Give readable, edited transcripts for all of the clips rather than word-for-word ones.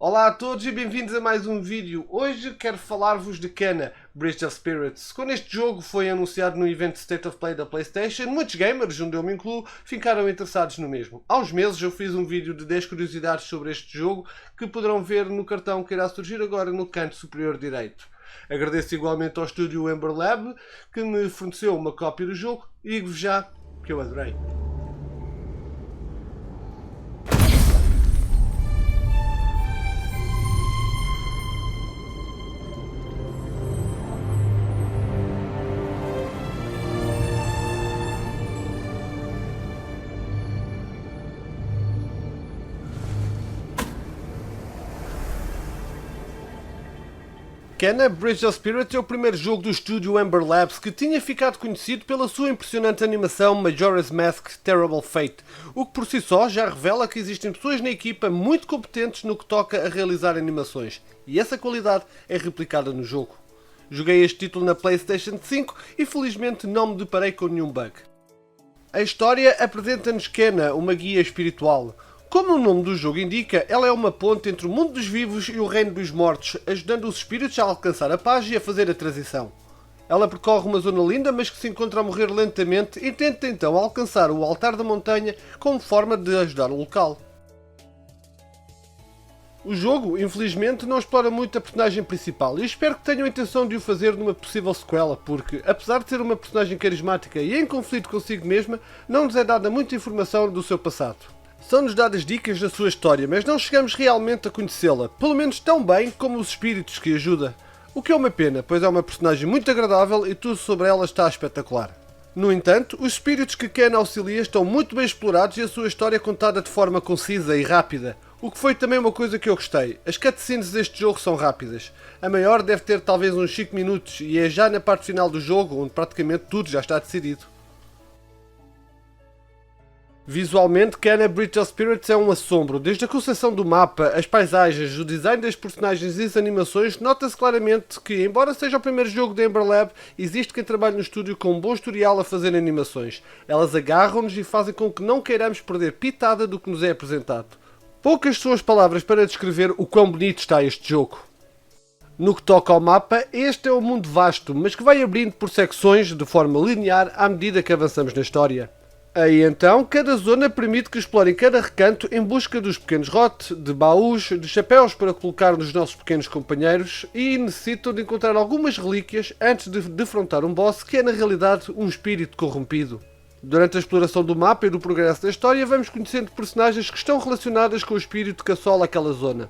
Olá a todos e bem-vindos a mais um vídeo. Hoje quero falar-vos de Kena, Bridge of Spirits. Quando este jogo foi anunciado no evento State of Play da PlayStation, muitos gamers, onde eu me incluo, ficaram interessados no mesmo. Há uns meses eu fiz um vídeo de 10 curiosidades sobre este jogo que poderão ver no cartão que irá surgir agora no canto superior direito. Agradeço igualmente ao estúdio Ember Lab que me forneceu uma cópia do jogo e digo-vos já que eu adorei. Kena Bridge of Spirits é o primeiro jogo do estúdio Ember Labs que tinha ficado conhecido pela sua impressionante animação Majora's Mask Terrible Fate, o que por si só já revela que existem pessoas na equipa muito competentes no que toca a realizar animações, e essa qualidade é replicada no jogo. Joguei este título na PlayStation 5 e felizmente não me deparei com nenhum bug. A história apresenta-nos Kena, uma guia espiritual. Como o nome do jogo indica, ela é uma ponte entre o mundo dos vivos e o reino dos mortos, ajudando os espíritos a alcançar a paz e a fazer a transição. Ela percorre uma zona linda, mas que se encontra a morrer lentamente e tenta então alcançar o altar da montanha como forma de ajudar o local. O jogo, infelizmente, não explora muito a personagem principal e espero que tenham a intenção de o fazer numa possível sequela, porque, apesar de ser uma personagem carismática e em conflito consigo mesma, não nos é dada muita informação do seu passado. São-nos dadas dicas da sua história, mas não chegamos realmente a conhecê-la, pelo menos tão bem como os espíritos que ajuda. O que é uma pena, pois é uma personagem muito agradável e tudo sobre ela está espetacular. No entanto, os espíritos que Kena auxilia estão muito bem explorados e a sua história é contada de forma concisa e rápida, o que foi também uma coisa que eu gostei. As cutscenes deste jogo são rápidas. A maior deve ter talvez uns 5 minutos e é já na parte final do jogo, onde praticamente tudo já está decidido. Visualmente, Kena Bridge of Spirits é um assombro. Desde a concepção do mapa, as paisagens, o design das personagens e as animações, nota-se claramente que, embora seja o primeiro jogo da Ember Lab, existe quem trabalhe no estúdio com um bom historial a fazer animações. Elas agarram-nos e fazem com que não queiramos perder pitada do que nos é apresentado. Poucas são as palavras para descrever o quão bonito está este jogo. No que toca ao mapa, este é um mundo vasto, mas que vai abrindo por secções de forma linear à medida que avançamos na história. Aí então, cada zona permite que explorem cada recanto em busca dos pequenos rotes, de baús, de chapéus para colocar nos nossos pequenos companheiros e necessitam de encontrar algumas relíquias antes de defrontar um boss que é na realidade um espírito corrompido. Durante a exploração do mapa e do progresso da história vamos conhecendo personagens que estão relacionadas com o espírito que assola aquela zona.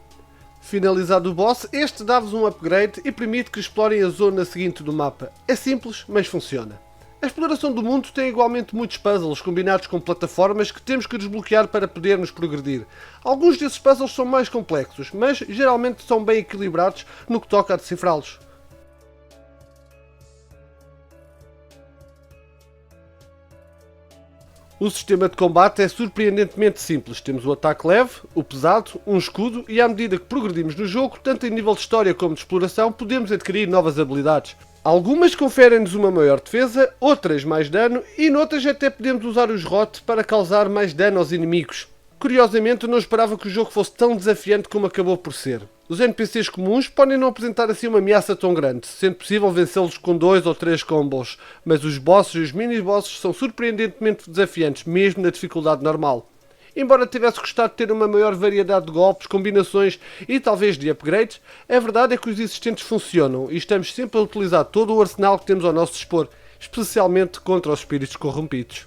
Finalizado o boss, este dá-vos um upgrade e permite que explorem a zona seguinte do mapa. É simples, mas funciona. A exploração do mundo tem igualmente muitos puzzles combinados com plataformas que temos que desbloquear para podermos progredir. Alguns desses puzzles são mais complexos, mas geralmente são bem equilibrados no que toca a decifrá-los. O sistema de combate é surpreendentemente simples. Temos o ataque leve, o pesado, um escudo e à medida que progredimos no jogo, tanto em nível de história como de exploração, podemos adquirir novas habilidades. Algumas conferem-nos uma maior defesa, outras mais dano e noutras até podemos usar os ROT para causar mais dano aos inimigos. Curiosamente, eu não esperava que o jogo fosse tão desafiante como acabou por ser. Os NPCs comuns podem não apresentar assim uma ameaça tão grande, sendo possível vencê-los com 2 ou 3 combos, mas os bosses e os mini-bosses são surpreendentemente desafiantes, mesmo na dificuldade normal. Embora tivesse gostado de ter uma maior variedade de golpes, combinações e talvez de upgrades, a verdade é que os existentes funcionam e estamos sempre a utilizar todo o arsenal que temos ao nosso dispor, especialmente contra os espíritos corrompidos.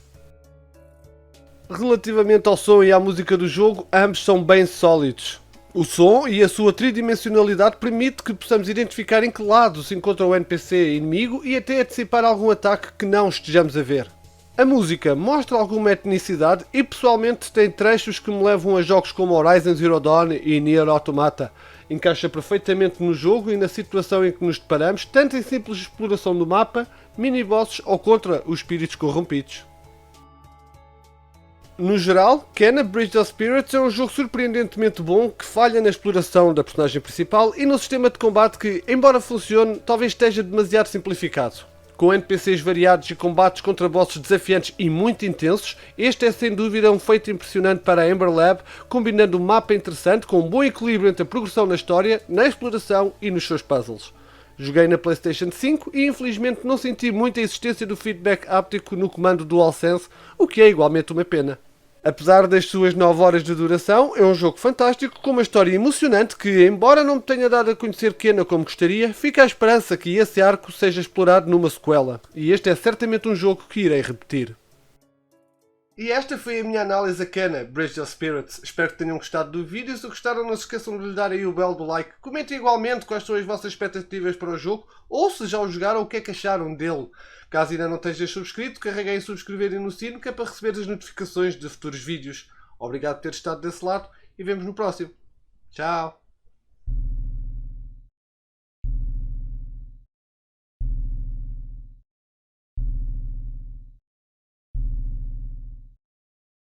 Relativamente ao som e à música do jogo, ambos são bem sólidos. O som e a sua tridimensionalidade permite que possamos identificar em que lado se encontra o NPC inimigo e até antecipar algum ataque que não estejamos a ver. A música mostra alguma etnicidade e pessoalmente tem trechos que me levam a jogos como Horizon Zero Dawn e Nier Automata. Encaixa perfeitamente no jogo e na situação em que nos deparamos, tanto em simples exploração do mapa, mini-bosses ou contra os espíritos corrompidos. No geral, Kena Bridge of Spirits é um jogo surpreendentemente bom que falha na exploração da personagem principal e no sistema de combate que, embora funcione, talvez esteja demasiado simplificado. Com NPCs variados e combates contra bosses desafiantes e muito intensos, este é sem dúvida um feito impressionante para a Ember Lab, combinando um mapa interessante com um bom equilíbrio entre a progressão na história, na exploração e nos seus puzzles. Joguei na PlayStation 5 e infelizmente não senti muita existência do feedback áptico no comando DualSense, o que é igualmente uma pena. Apesar das suas 9 horas de duração, é um jogo fantástico com uma história emocionante que, embora não me tenha dado a conhecer Kena como gostaria, fica a esperança que esse arco seja explorado numa sequela, e este é certamente um jogo que irei repetir. E esta foi a minha análise a Kena, Bridge of Spirits. Espero que tenham gostado do vídeo. Se gostaram, não se esqueçam de lhe dar aí o belo do like. Comentem igualmente quais são as vossas expectativas para o jogo, ou se já o jogaram, o que é que acharam dele. Caso ainda não estejas subscrito, carreguem em subscrever e no sino, que é para receber as notificações de futuros vídeos. Obrigado por ter estado desse lado e vemos no próximo. Tchau!